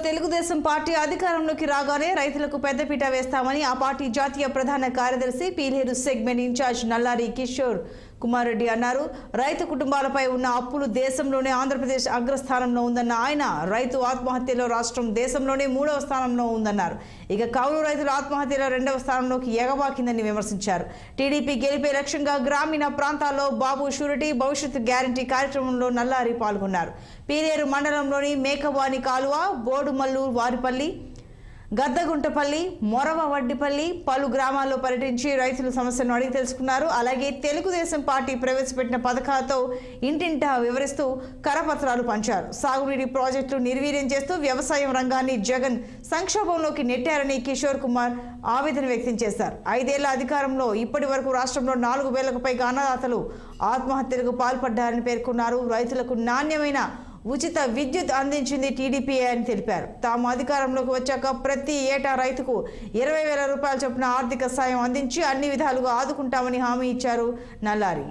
Telugu Desam party అధికారంలోకి రాగానే రైతులకు పెద్దపీట వేస్తామని ఆ పార్టీ జాతీయ ప్రధాన కార్యదర్శి పీలేరు సెగ్మెంట్ ఇన్ఛార్జ్ నల్లారి కిషోర్ కుమార్ రెడ్డి అన్నారు. రైతు కుటుంబాలపై ఉన్న అప్పులు దేశంలోనే ఆంధ్రప్రదేశ్ అగ్రస్థానంలో ఉందన్న ఆయన రైతు ఆత్మహత్యలో రాష్ట్రం దేశంలోనే 3వ స్థానంలో ఉందన్నారు. ఇక కౌలు రైతుల ఆత్మహత్యలో 2వ స్థానంలోకి ఎగబాకిందని విమర్శించారు. టీడీపీ గెలిపే లక్ష్యంగా గ్రామీణ ప్రాంతాల్లో బాబు షూరిటీ భవిష్యత్తు గ్యారంటీ కార్యక్రమంలో నల్లారి పాల్గొన్నారు. పీలేరు మండలంలోని మేకవాణి కాలువ, బోడుమల్లు వారిపల్లి, గద్దగుంటపల్లి, మొరవ వడ్డిపల్లి పలు గ్రామాల్లో పర్యటించి రైతుల సమస్యలను అడిగి తెలుసుకున్నారు. అలాగే తెలుగుదేశం పార్టీ ప్రవేశపెట్టిన పథకాలతో ఇంటింటా వివరిస్తూ కరపత్రాలు పంచారు. సాగునీటి ప్రాజెక్టులు నిర్వీర్యం చేస్తూ వ్యవసాయం రంగాన్ని జగన్ సంక్షోభంలోకి నెట్టారని కిషోర్ కుమార్ ఆవేదన వ్యక్తం చేశారు. 5 ఏళ్ల అధికారంలో ఇప్పటి వరకు రాష్ట్రంలో 4,000కు పైగా అన్నదాతలు ఆత్మహత్యలకు పాల్పడ్డారని పేర్కొన్నారు. రైతులకు నాణ్యమైన ఉచిత విద్యుత్ అందించింది టీడీపీ అని తెలిపారు. తాము అధికారంలోకి వచ్చాక ప్రతి ఏటా రైతుకు 20,000 రూపాయల చొప్పున ఆర్థిక సాయం అందించి అన్ని విధాలుగా ఆదుకుంటామని హామీ ఇచ్చారు నల్లారి.